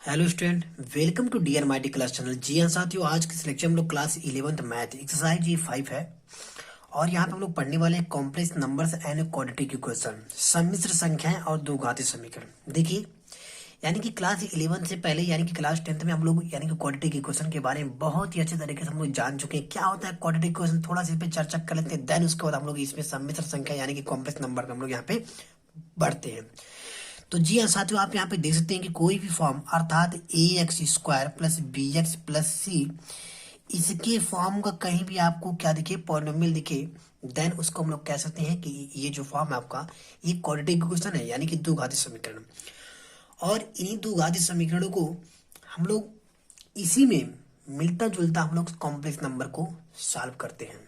Hello student, welcome to dear my D class channel. जी हाँ साथियों, आज के सिलेक्शन हम लोग क्लास 11th मैथ एक्सरसाइज ये 5 है। और यहाँ पे हम लोग पढ़ने वाले हैं complex numbers and quadratic equation, सम्मिश्र संख्याएं और द्विघाती समीकरण। देखिए, यानी कि क्लास 11 से पहले यानी कि क्लास 10th में हम लोग यानी कि क्वाड्रेटिक इक्वेशन के बारे में बहुत ही अच्छे तरीके से हम लोग जान चुके हैं। क्या होता है क्वाड्रेटिक इक्वेशन, थोड़ा सा इस पे चर्चा कर लेते हैं। देन उसके बाद हम लोग इसमें सम्मिश्र संख्या यानी कि कॉम्प्लेक्स नंबर पे हम लोग यहाँ पे बढ़ते हैं। तो जी हाँ साथियों, आप यहाँ पे देख सकते हैं कि कोई भी फॉर्म अर्थात A X square plus B X plus C, इसके फॉर्म का कहीं भी आपको क्या दिखे, पॉलिनोमियल दिखे, देन उसको हम लोग कह सकते हैं कि ये जो फॉर्म है आपका, ये क्वाड्रेटिक इक्वेशन है यानी कि द्विघाती समीकरण। और इन्हीं द्विघाती समीकरणों को हम लोग इसी में मिलता जुलता हम लोग कॉम्प्लेक्स नंबर को सॉल्व करते हैं।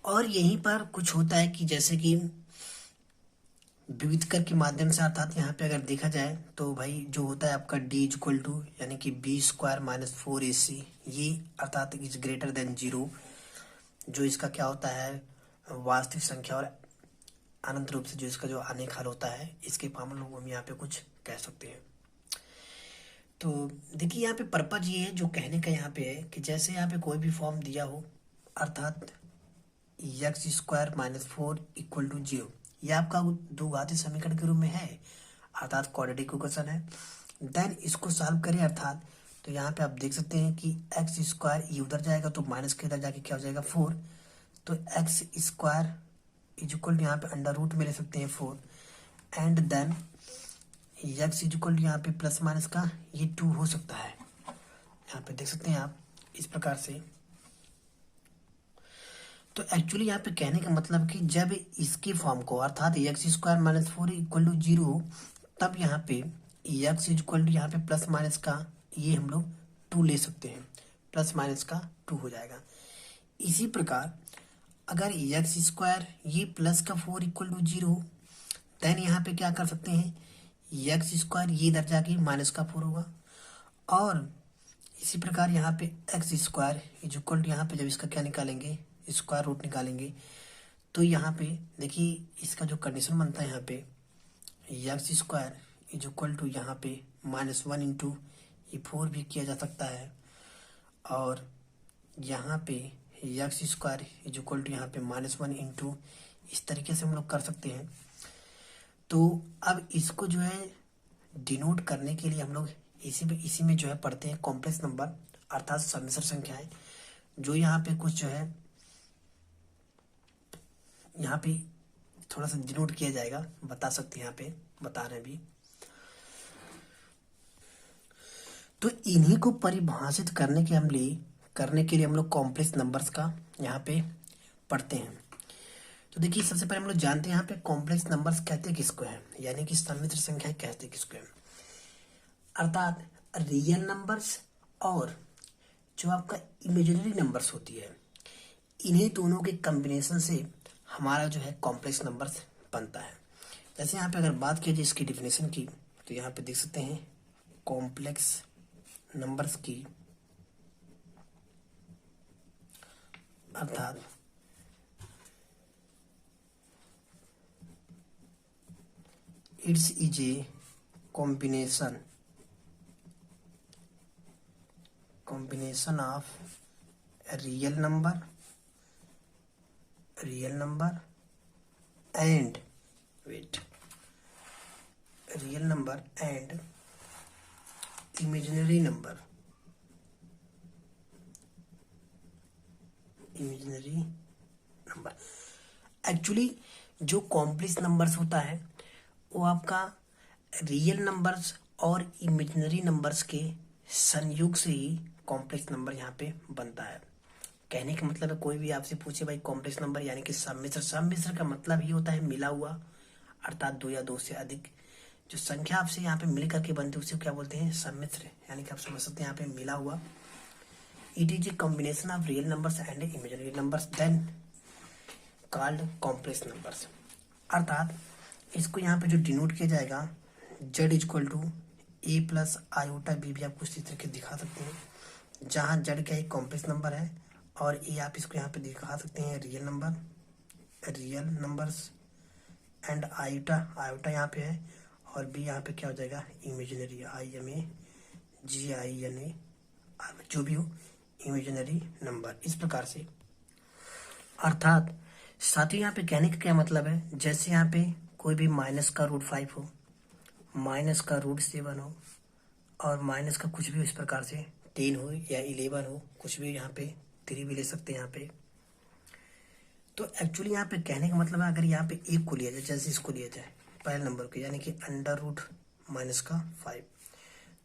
और यहीं पर कुछ होता है कि जैसे कि विविधकर के माध्यम से, अर्थात यहाँ पे अगर देखा जाए तो भाई जो होता है आपका d इक्वल टू यानी कि बी स्क्वायर माइनस 4ac, ये अर्थात इज ग्रेटर देन 0, जो इसका क्या होता है वास्तविक संख्या और अनंत रूप से जो इसका जो अनेक हल होता है, इसके फॉर्मूला लोग हम यहाँ पे कुछ कह सकते हैं। तो देखिए, यहाँ पे पर्पज ये है जो कहने का यहाँ पे है कि जैसे यहाँ पे कोई भी फॉर्म दिया हो, अर्थात x square minus 4 equal to 0, ये आपका द्विघाती समीकरण के रूप में है, अर्थात क्वाड्रेटिक इक्वेशन है। देन इसको सॉल्व करें, अर्थात तो यहाँ पे आप देख सकते हैं कि एक्स स्क्वायर ये उधर जाएगा तो माइनस के इधर जाके क्या हो जाएगा 4, तो एक्स स्क्वायर इज इक्वल यहाँ पे अंडर रूट में ले सकते हैं 4, and then x is equal यहाँ पे प्लस माइनस का ये 2 हो सकता है। यहाँ पे देख सकते हैं आप इस प्रकार से। तो एक्चुअली यहाँ पे कहने का मतलब कि जब इसके फॉर्म को अर्थात x square minus 4 equal to 0, तब यहाँ पे एक्स इक्वल टू यहाँ पे प्लस माइनस का ये हम लोग 2 ले सकते हैं, प्लस माइनस का 2 हो जाएगा। इसी प्रकार अगर एक्स स्क्वायर ये प्लस का 4 इक्वल टू 0, देन यहाँ पे क्या कर सकते हैं, एक्स स्क्वायर ये इधर जाके माइनस का 4 होगा। और इसी प्रकार यहाँ पे x square is equal to यहाँ पे जब इसका क्या निकालेंगे, स्क्वायर रूट निकालेंगे, तो यहाँ पे देखिए इसका जो कंडीशन बनता है यहाँ पे x square is equal to यहाँ पे -1 इंटू ये 4 भी किया जा सकता है। और यहाँ पे x square is equal to यहाँ पे -1 इंटू, इस तरीके से हम लोग कर सकते हैं। तो अब इसको जो है डिनोट करने के लिए हम लोग इसी में जो है पढ़ते हैं कॉम्प्लेक्स नंबर अर्थात सम्मिश्र संख्याएं, जो यहाँ पे कुछ जो है यहाँ पे थोड़ा सा डिनोट किया जाएगा, बता सकते हैं यहाँ पे बता रहे हैं भी। तो इन्हीं को परिभाषित करने के लिए हम लोग कॉम्प्लेक्स नंबर्स का यहाँ पे पढ़ते हैं। तो देखिए, सबसे पहले हम लोग जानते हैं यहाँ पे कॉम्प्लेक्स नंबर्स कहते किसको है, यानी कि सम्मिश्र संख्याएं कहते किसको है, अर्थात रियल नंबर्स और जो आपका इमेजिनरी नंबर्स होती है, इन्हीं दोनों के कॉम्बिनेशन से हमारा जो है कॉम्प्लेक्स नंबर्स बनता है। जैसे यहाँ पे अगर बात की जाए इसकी डिफिनेशन की, तो यहाँ पे देख सकते हैं कॉम्प्लेक्स नंबर्स की अर्थात it's is a combination of real number and real number and imaginary number actually जो कॉम्प्लेक्स नंबर्स होता है वो आपका रियल नंबर्स और इमेजिनरी नंबर्स के संयोग से ही कॉम्प्लेक्स नंबर यहाँ पे बनता है। कहने का मतलब है, कोई भी आपसे पूछे भाई कॉम्प्लेक्स नंबर यानी कि सम्मिश्र का मतलब ही होता है मिला हुआ, अर्थात 2 या 2 से अधिक जो संख्या आपसे यहाँ पे मिल करके बनती है उसे क्या बोलते हैं, सम्मिश्र, यानी कि आप समझ सकते हैं यहाँ पे मिला हुआ। It is a combination of real numbers and imaginary numbers then called complex numbers. अर्थात इसको यहाँ पे जो डिनोट किया जाएगा z equal to a plus iota b भी आप कुछ इस तरह के दिखा सकते हैं, जहाँ z क्या एक कॉम्प्लेक्स नंबर है और ए आप इसको यहाँ पे दिखा सकते हैं रियल नंबर्स एंड आयोटा यहाँ पे है, और बी यहाँ पे क्या हो जाएगा इमेजिनरी, IMAGINA, जो भी हो इमेजिनरी नंबर। इस प्रकार से अर्थात साथियों यहाँ पे कहने का क्या मतलब है, जैसे यहाँ पे कोई भी माइनस का रूट 5 हो, माइनस का रूट 7 हो और माइनस का कुछ भी इस प्रकार से 10 हो या 11 हो, कुछ भी यहाँ पे 3 भी ले सकते हैं यहाँ पे। तो एक्चुअली यहाँ पे कहने का मतलब है अगर यहाँ पे एक को लिया जाए, जैसे इसको लिया जाए पहले नंबर को, यानी कि अंडर रूट माइनस का 5,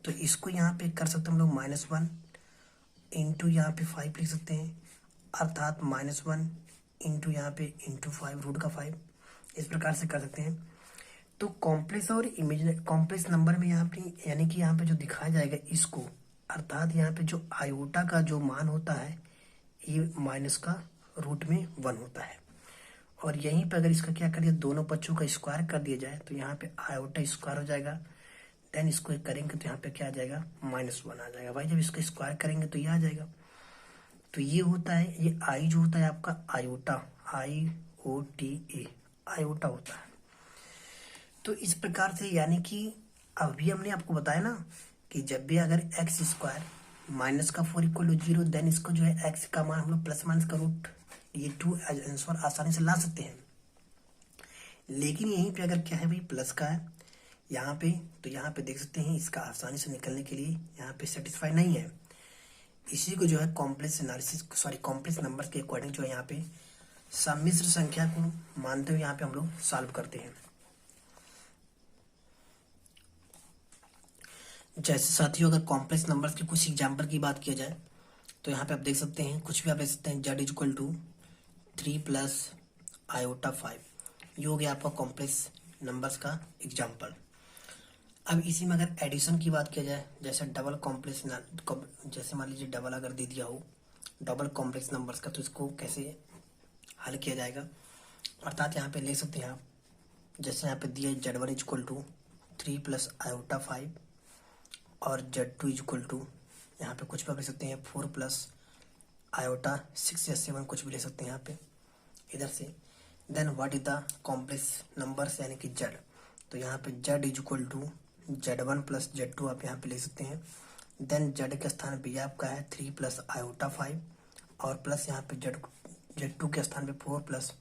तो इसको यहाँ पे कर सकते हैं हम लोग -1 इंटू यहाँ पे 5 लिख सकते हैं, अर्थात -1 इंटू यहाँ पे इंटू 5 रूट का 5, इस प्रकार से कर सकते हैं। तो कॉम्प्लेक्स और इमेजिनरी कॉम्प्लेक्स नंबर में यहाँ पे यानी कि यहाँ पे जो दिखाया जाएगा इसको, अर्थात यहाँ पे जो आयोटा का जो मान होता है ये माइनस का रूट में 1 होता है, और यहीं पे अगर इसका क्या कर दिया दोनों पक्षों का स्क्वायर कर दिया जाए तो यहाँ पे आयोटा स्क्वायर हो जाएगा, देन इसको करेंगे तो यहाँ पे क्या आ जाएगा -1 आ जाएगा। भाई जब इसका स्क्वायर करेंगे तो ये आ जाएगा। तो ये होता है, ये आई जो होता है आपका आयोटा, IOTA आयोटा होता है। तो इस प्रकार से यानी कि अभी हमने आपको बताया ना कि जब भी अगर एक्स स्क्वायर माइनस का 4 इक्वल टू 0, देन इसको जो है एक्स का मान हम लोग प्लस माइनस का रूट ये 2 आंसर आसानी से ला सकते हैं। लेकिन यहीं पे अगर क्या है भाई प्लस का है यहाँ पे, तो यहाँ पे देख सकते हैं इसका आसानी से निकलने के लिए यहाँ पे सेटिस्फाई नहीं है। इसी को जो है कॉम्प्लेक्स एनालिसिस कॉम्प्लेक्स नंबर्स के अकॉर्डिंग जो है यहाँ पे सम्मिश्र संख्या को मानते हुए यहाँ पे हम लोग सॉल्व करते हैं। जैसे साथियों अगर कॉम्प्लेक्स नंबर्स के कुछ एग्जाम्पल की बात किया जाए तो यहाँ पे आप देख सकते हैं कुछ भी आप ले सकते हैं, z equal to 3 plus iota 5, ये हो गया आपका कॉम्प्लेक्स नंबर्स का एग्जाम्पल। अब इसी में अगर एडिशन की बात किया जाए, जैसे डबल कॉम्प्लेक्स, जैसे मान लीजिए डबल अगर दे दिया हो डबल कॉम्प्लेक्स नंबर्स का, तो इसको कैसे हल किया जाएगा, अर्थात यहाँ पे ले सकते हैं आप, जैसे यहाँ पे दिया z1 equal to 3 plus iota 5 और z2 इक्वल टू यहाँ पे कुछ भी आप ले सकते हैं 4 प्लस आयोटा 6 या 7, कुछ भी ले सकते हैं यहाँ पे इधर से। Then what is the complex numbers यानी कि z, तो यहाँ पे z equal to z1 plus z2 आप यहाँ पे ले सकते हैं। देन z के स्थान पे यह आपका है 3 प्लस आयोटा 5 और प्लस यहाँ पे z2 के स्थान पे 4 प्लस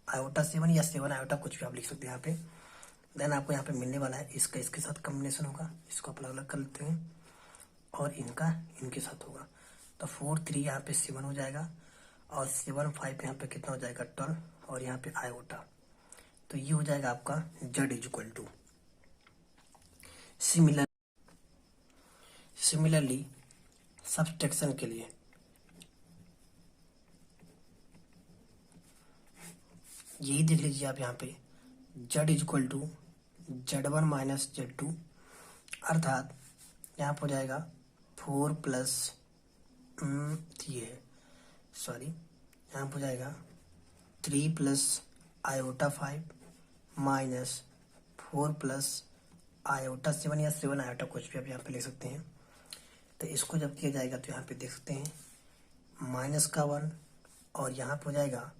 आयोटा 7 या 7 आयोटा, कुछ भी आप लिख सकते हैं यहाँ पे। देन आपको यहाँ पे मिलने वाला है इसका इसके साथ कॉम्बिनेशन होगा, इसको आप अलग अलग कर लेते हैं और इनका इनके साथ होगा, तो 4 3 यहाँ पे 7 हो जाएगा और 7 5 यहाँ पे कितना हो जाएगा 12 और यहाँ पे आयोटा, तो ये हो जाएगा आपका z equal to. Similarly subtraction के लिए यही देख लीजिए आप यहाँ पे z equal to z1 minus z2, अर्थात यहाँ पर हो जाएगा 4 प्लस ये है सॉरी यहाँ पर हो जाएगा 3 plus iota 5 minus 4 plus iota 7 या 7 आयोटा, कुछ भी आप यहाँ पे ले सकते हैं। तो इसको जब किया जाएगा तो यहाँ पे देख सकते हैं माइनस का 1 और यहाँ पर हो जाएगा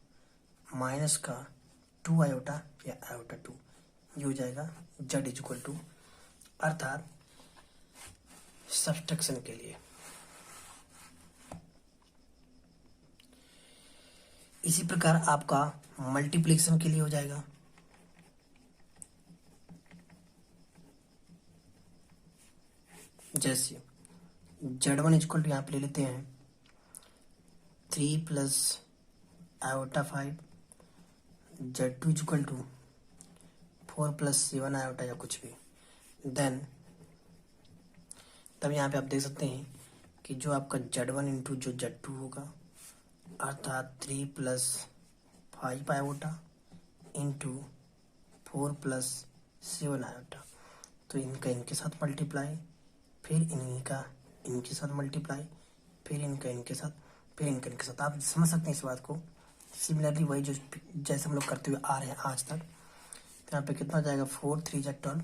माइनस का 2 आयोटा या आयोटा 2, ये हो जाएगा z इक्वल टू, अर्थात सब्सट्रैक्शन के लिए। इसी प्रकार आपका मल्टीप्लिकेशन के लिए हो जाएगा, जैसे z1 इक्वल टू यहाँ पे ले लेते हैं 3 plus iota 5, z2 equal to 4 plus 7 iota या कुछ भी। देन तब यहाँ पे आप देख सकते हैं कि जो आपका z1 इंटू जो z2 होगा, अर्थात 3 plus 5 iota into 4 plus 7 iota, तो इनका इनके साथ मल्टीप्लाई, फिर इनका इनके साथ मल्टीप्लाई, फिर इनका इनके साथ, फिर इनका इनके साथ। आप समझ सकते हैं इस बात को। सिमिलरली वही जो जैसे हम लोग करते हुए आ रहे हैं आज तक, तो यहाँ पे कितना हो जाएगा 4 3 जा 12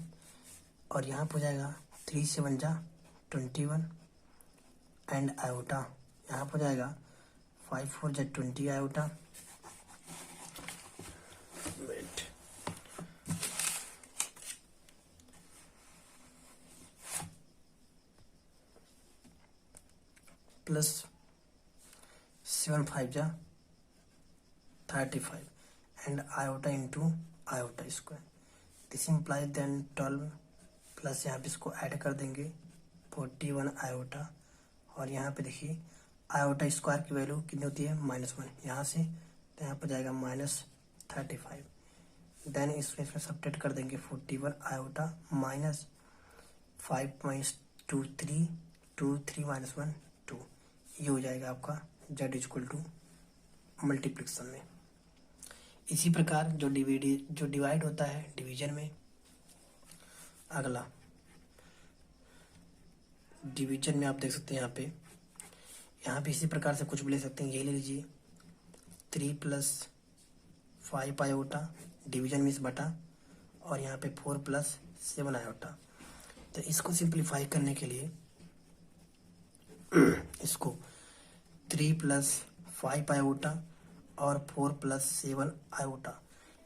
और यहाँ पर हो जाएगा 3 7 जा 21 एंड आयोटा यहाँ पर हो जाएगा 5 4 जा 20 आयोटा। प्लस 7 5 जा 35 and iota into iota square. This implies then 12 plus यहाँ पे इसको ऐड कर देंगे 41 आयोटा, और यहाँ पे देखिए आयोटा स्क्वायर की वैल्यू कितनी होती है -1, यहाँ से तो यहाँ पर जाएगा -35। देन इसमें सब्ट्रैक्ट कर देंगे 41 आयोटा माइनस 5 -2 3 2 3 -1 2, ये हो जाएगा आपका z इक्वल टू मल्टीप्लिकेशन में। इसी प्रकार जो डिवाइड होता है डिवीजन में, अगला डिवीजन में आप देख सकते हैं यहाँ पे इसी प्रकार से कुछ भी ले सकते हैं। ये ले लीजिए 3 + 5 आयोटा डिवीजन में इस बटा, और यहाँ पे 4 + 7 आयोटा। तो इसको सिंप्लीफाई करने के लिए इसको 3 + 5 आयोटा और 4 + 7 आयोटा,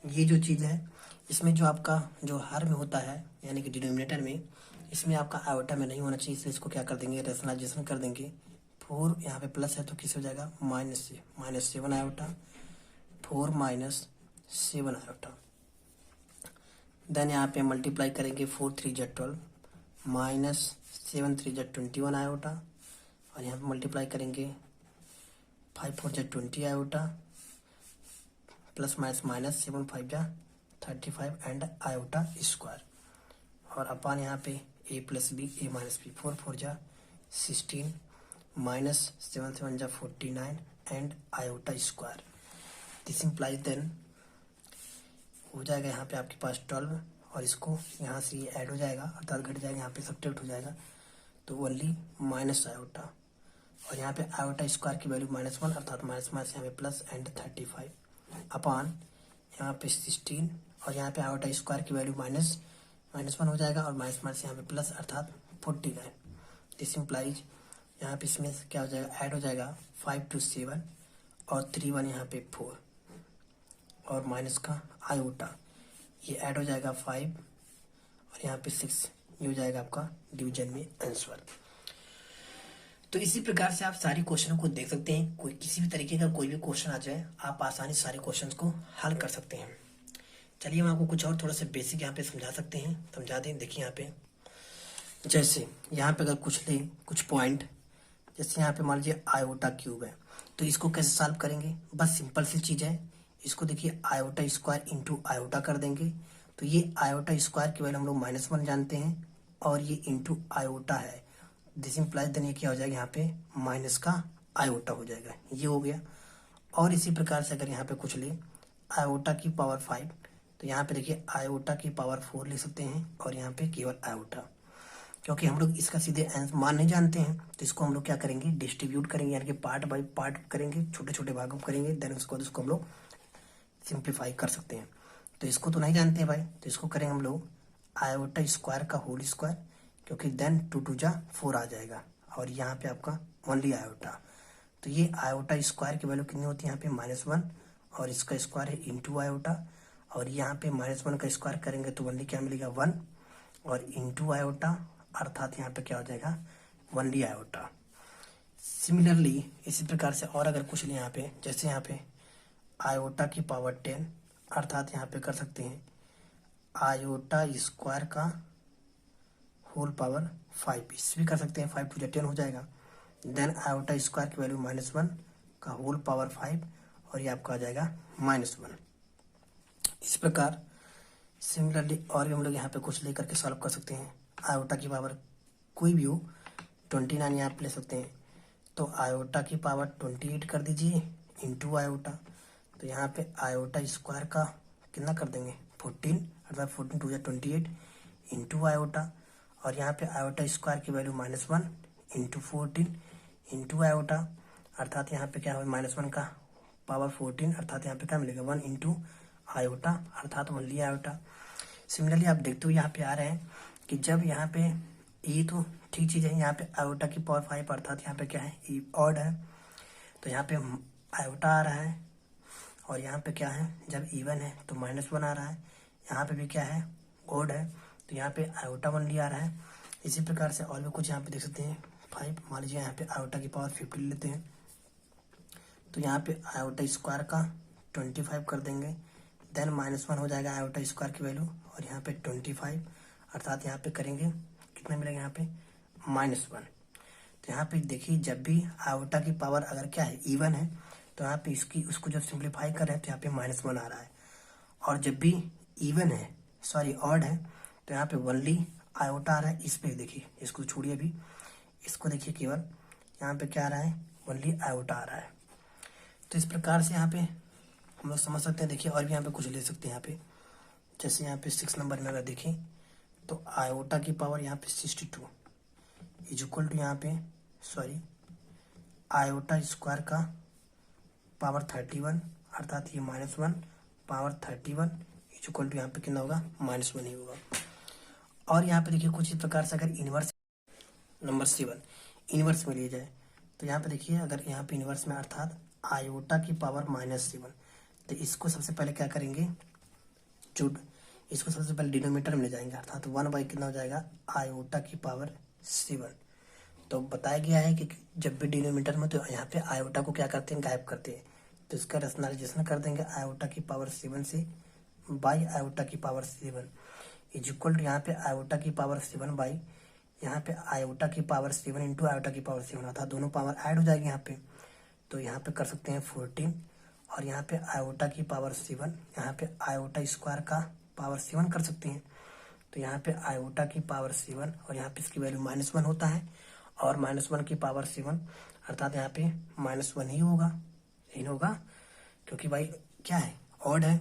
ये जो चीज़ है इसमें जो आपका जो हर में होता है यानी कि डिनोमिनेटर में, इसमें आपका आयोटा में नहीं होना चाहिए, इसलिए इसको क्या कर देंगे रेशनलाइजेशन कर देंगे। 4 यहाँ पे प्लस है तो किस हो जाएगा -7 आयोटा, 4 - 7 आयोटा। देन यहाँ पे मल्टीप्लाई करेंगे 4 3 × 12 -7 3 × 21 आयोटा, और यहाँ पे मल्टीप्लाई करेंगे 5 4 × 20 iota, plus minus 7 5 × 35 and iota square, और अपन यहाँ पे a + b a - b 4 4 × 16 -7 7 × 49 and iota square. This implies then हो जाएगा यहाँ पे आपके पास 12, और इसको यहाँ से ये ऐड हो जाएगा अर्थात घट जाएगा, यहाँ पे सब्ट्रैक्ट हो जाएगा तो ओनली माइनस आयोटा, और यहाँ पे आयोटा स्क्वायर की वैल्यू -1 अर्थात माइनस यहाँ पे प्लस एंड 35 अपान यहाँ पे 16, और यहाँ पे आयोटा स्क्वायर की वैल्यू -1 हो जाएगा, और माइनस यहाँ पे प्लस अर्थात 49। दिस इम्प्लाइज यहाँ पे इसमें क्या हो जाएगा ऐड हो जाएगा 5 2 7 और 3 1 यहाँ पे 4, और माइनस का आयोटा ये ऐड हो जाएगा 5 और यहाँ पे 6, ये हो जाएगा आपका डिवीजन में आंसर। तो इसी प्रकार से आप सारी क्वेश्चनों को देख सकते हैं। कोई किसी भी तरीके का कोई भी क्वेश्चन आ जाए आप आसानी से सारे क्वेश्चंस को हल कर सकते हैं। चलिए हम आपको कुछ और थोड़ा सा बेसिक यहाँ पे समझा सकते हैं, समझा दें। देखिए यहाँ पे जैसे यहाँ पे अगर कुछ पॉइंट, जैसे यहाँ पे मान लीजिए आयोटा क्यूब है, तो इसको कैसे सॉल्व करेंगे, बस सिंपल सी चीज़ है। इसको देखिए आयोटा स्क्वायर इंटू आयोटा कर देंगे, तो ये आयोटा स्क्वायर की वैल्यू हम लोग -1 जानते हैं, और ये इंटू आयोटा है। दिस इम्प्लाइज देन ये क्या हो जाएगा यहाँ पे माइनस का आयोटा हो जाएगा, ये हो गया। और इसी प्रकार से अगर यहाँ पे कुछ ले आयोटा की पावर 5, तो यहाँ पे देखिए आयोटा की पावर 4 ले सकते हैं, और यहाँ पे केवल आयोटा। क्योंकि हम लोग इसका सीधे मान नहीं जानते हैं, तो इसको हम लोग क्या करेंगे डिस्ट्रीब्यूट करेंगे, यानी कि पार्ट बाय पार्ट करेंगे, छोटे छोटे भागों में करेंगे, देन उसको हम लोग सिंप्लीफाई कर सकते हैं। तो इसको तो नहीं जानते हैं भाई, तो इसको करेंगे हम लोग आयोटा स्क्वायर का होल स्क्वायर, क्योंकि देन 2 2 जा 4 आ जाएगा, और यहाँ पे आपका ओनली आयोटा। तो ये आयोटा स्क्वायर की वैल्यू कितनी होती है यहाँ पे -1, और इसका स्क्वायर है इंटू आयोटा, और यहाँ पे -1 का स्क्वायर करेंगे तो ओनली क्या मिलेगा 1, और इंटू आयोटा अर्थात यहाँ पे क्या हो जाएगा ओनली आयोटा। सिमिलरली इसी प्रकार से और अगर कुछ यहाँ पे, जैसे यहाँ पे आयोटा की पावर 10 अर्थात यहाँ पे कर सकते हैं आयोटा स्क्वायर का होल पावर 5, इस भी कर सकते हैं, 5 2 जा 10 हो जाएगा। देन आयोटा स्क्वायर की वैल्यू -1 का होल पावर 5, और ये आपका आ जाएगा -1। इस प्रकार सिमिलरली और भी हम लोग यहाँ पे कुछ लेकर के सॉल्व कर सकते हैं। आयोटा की पावर कोई भी हो 29 यहाँ पे ले सकते हैं, तो आयोटा की पावर 28 कर दीजिए इंटू आयोटा, तो यहाँ पे आयोटा स्क्वायर का कितना कर देंगे 14 अर्थात 14 2 जा 28 इंटू आयोटा, और यहाँ पे आयोटा स्क्वायर की वैल्यू -1 इंटू 14 इंटू आयोटा अर्थात यहाँ पे क्या हो -1 का पावर 14 अर्थात यहाँ पे क्या मिलेगा 1 इंटू आयोटा अर्थात ओनली आयोटा। सिमिलरली आप देखते हो यहाँ पे आ रहे हैं कि जब यहाँ पे ये तो ठीक चीज़ है, यहाँ पे आयोटा की पावर 5 अर्थात यहाँ पे क्या है ऑड है, तो यहाँ पे आयोटा आ रहा है, और यहाँ पे क्या है जब इवन है तो -1 आ रहा है, यहाँ पे भी क्या है ऑड है, तो यहाँ पे आयोटा ओनली आ रहा है। इसी प्रकार से और भी कुछ यहाँ पे देख सकते हैं 5, मान लीजिए यहाँ पे आयोटा की पावर 50 ले लेते हैं, तो यहाँ पे आयोटा स्क्वायर का 25 कर देंगे, देन -1 हो जाएगा आयोटा स्क्वायर की वैल्यू, और यहाँ पे 25, अर्थात यहाँ पे करेंगे कितना मिलेगा यहाँ पे -1। तो यहाँ पे देखिए जब भी आयोटा की पावर अगर क्या है इवन है, तो यहाँ पे इसकी उसको जब सिंप्लीफाई कर रहे हैं तो यहाँ पे -1 आ रहा है, और जब भी इवन है सॉरी ऑड है तो यहाँ पे ओनली आयोटा आ रहा है। इस पे देखिए, इसको छोड़िए अभी, इसको देखिए केवल यहाँ पे क्या आ रहा है, ओनली आयोटा आ रहा है। तो इस प्रकार से यहाँ पे हम लोग समझ सकते हैं। देखिए और भी यहाँ पे कुछ ले सकते हैं, यहाँ पे जैसे यहाँ पे 6 नंबर में अगर देखें तो आयोटा की पावर यहाँ पे 62 इज इक्वल टू यहाँ पे सॉरी आयोटा स्क्वायर का पावर 31, अर्थात ये -1 पावर 31 इज इक्वल टू यहाँ पे कितना होगा -1 ही होगा। और यहाँ पे देखिए कुछ इस प्रकार से अगर इनवर्स नंबर 7 इनवर्स में लिया जाए, तो यहाँ पे देखिए अगर यहाँ पे इनवर्स में अर्थात आयोटा की पावर -7, तो इसको सबसे पहले क्या करेंगे, जो इसको सबसे पहले डिनोमिनेटर में ले जाएंगे, अर्थात 1 कितना हो जाएगा आयोटा की पावर 7। तो बताया गया है कि जब भी डिनोमिनेटर में, तो यहाँ पे आयोटा को क्या करते हैं, गायब करते हैं, तो इसका रेशनलाइजेशन कर देंगे आयोटा की पावर 7 से बाई आयोटा की पावर 7 इज इक्वल टू यहाँ पे आयोटा की पावर 7 बाई यहाँ पे आयोटा की पावर 7 इंटू आयोटा की पावर 7, अर्थात दोनों पावर ऐड हो जाएगी यहाँ पे। तो यहाँ पे कर सकते हैं 14, और यहाँ पे आयोटा की पावर 7, यहाँ पे आयोटा स्क्वायर का पावर 7 कर सकते हैं। तो यहाँ पे आयोटा की पावर 7 और यहाँ पे इसकी वैल्यू -1 होता है, और -1 की पावर 7 अर्थात यहाँ पे -1 ही होगा, यही होगा, क्योंकि भाई क्या है ऑड है,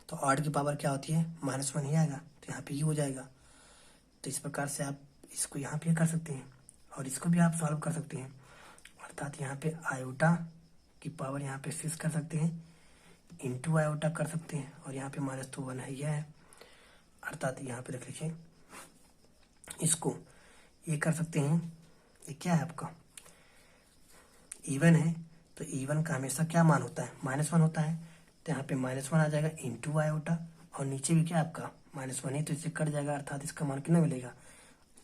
तो ऑड की पावर क्या होती है -1 ही आएगा, तो यहाँ पे ही हो जाएगा। तो इस प्रकार से आप इसको यहाँ पे कर सकते हैं, और इसको भी आप सॉल्व कर सकते हैं, अर्थात यहाँ पे आयोटा की पावर यहाँ पे 6 कर सकते हैं, इंटू आयोटा कर सकते हैं, और यहाँ पे -1 है, यह है, अर्थात यहाँ पे रख लीजिए इसको, ये कर सकते हैं। ये क्या है आपका इवन है, तो इवन का हमेशा क्या मान होता है -1 होता है, तो यहाँ पे -1 आ जाएगा इंटू आयोटा, और नीचे भी क्या आपका -1 ही, तो इससे कट जाएगा, अर्थात इसका मान कितना मिलेगा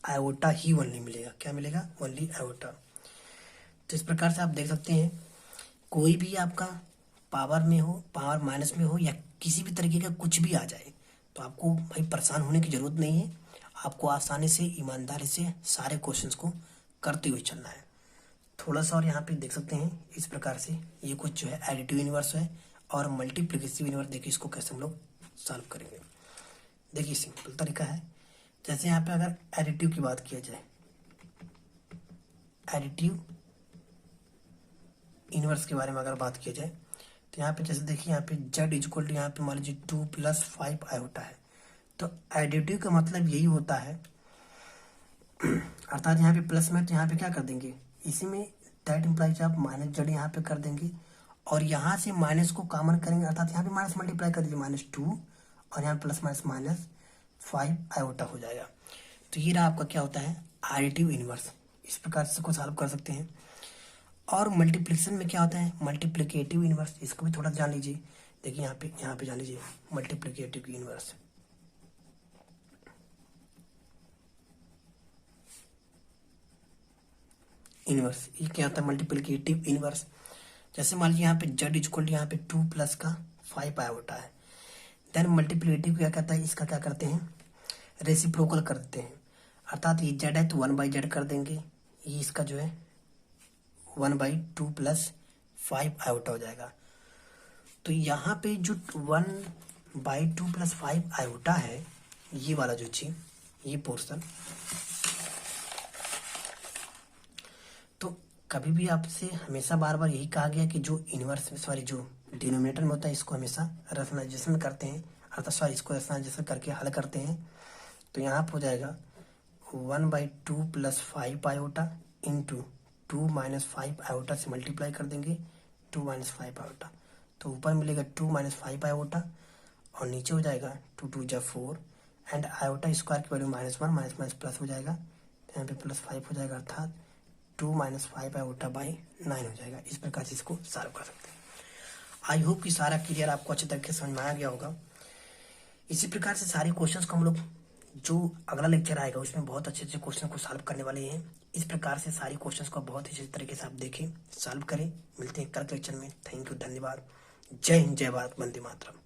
आयोटा ही ओनली मिलेगा, क्या मिलेगा ओनली आयोटा। तो इस प्रकार से आप देख सकते हैं कोई भी आपका पावर में हो, पावर माइनस में हो, या किसी भी तरीके का कुछ भी आ जाए, तो आपको भाई परेशान होने की जरूरत नहीं है, आपको आसानी से ईमानदारी से सारे क्वेश्चंस को करते हुए चलना है। थोड़ा सा और यहाँ पे देख सकते हैं इस प्रकार से, ये कुछ जो है एडिटिव यूनिवर्स है, और मल्टीप्लिकेटिव यूनिवर्स, देखिए इसको कैसे हम लोग सॉल्व करेंगे। देखिए सिंपल तरीका है, जैसे यहाँ पे अगर एडिटिव की बात किया जाए, एडिटिव इनवर्स के बारे में अगर बात की जाए, तो यहाँ पे जैसे देखिए यहाँ पे z इक्वल टू यहाँ पे मान लीजिए 2 + 5 आयोटा है, तो एडिटिव का मतलब यही होता है, अर्थात यहाँ पे प्लस में, तो यहाँ पे क्या कर देंगे इसी में, दैट इम्प्लाइज आप -z यहाँ पे कर देंगे, और यहाँ से माइनस को कॉमन करेंगे, अर्थात यहाँ पे माइनस मल्टीप्लाई कर दीजिए -2, और यहाँ प्लस -5 आयोटा हो जाएगा। तो ये रहा आपका क्या होता है एडिटिव इनवर्स। इस प्रकार से इसको सॉल्व कर सकते हैं। और मल्टीप्लिकेशन में क्या होता है मल्टीप्लिकेटिव इनवर्स, इसको भी थोड़ा जान लीजिए। देखिए यहाँ पे जान लीजिए मल्टीप्लिकेटिव इनवर्स। इनवर्स ये क्या होता है मल्टीप्लिकेटिव इनवर्स। जैसे मान लीजिए यहाँ पे z इक्वल यहाँ पे 2 + 5 आयोटा है, देन मल्टीप्लिकेटिव क्या कहता है, इसका क्या करते हैं रेसिप्रोकल करते हैं, अर्थात ये z है तो 1/z कर देंगे, ये इसका जो है 1/2 + 5 आयोटा हो जाएगा। तो यहाँ पे जो 1/2 + 5 आयोटा है, ये वाला जो चीज, ये पोर्शन, तो कभी भी आपसे हमेशा बार बार यही कहा गया कि जो इनवर्स में सॉरी जो डिनोमिनेटर में होता है इसको हमेशा रेशनलाइजेशन करते हैं, अर्थात सॉरी इसको रेशनलाइजेशन करके हल करते हैं। तो यहाँ पर हो जाएगा 1/2 + 5 आयोटा इंटू 2 - 5 आयोटा से मल्टीप्लाई कर देंगे 2 - 5 आयोटा, तो ऊपर मिलेगा 2 - 5 आयोटा, और नीचे हो जाएगा 2 × 2 = 4, एंड आयोटा स्क्वायर की वैल्यू -1 - प्लस हो जाएगा, तो यहाँ पे +5 हो जाएगा, अर्थात 2 - 5 आयोटा बाई 9 हो जाएगा। इस प्रकार से इसको सॉल्व कर सकते हैं। आई होप कि सारा क्लियर आपको अच्छे तरीके से समझ में आ गया होगा। इसी प्रकार से सारे क्वेश्चंस को हम लोग जो अगला लेक्चर आएगा उसमें बहुत अच्छे अच्छे क्वेश्चन को सॉल्व करने वाले हैं। इस प्रकार से सारी क्वेश्चंस को बहुत अच्छे तरीके से आप देखें, सॉल्व करें। मिलते हैं कल के लेक्चर में। थैंक यू, धन्यवाद। जय हिंद, जय भारत, वंदे मातरम।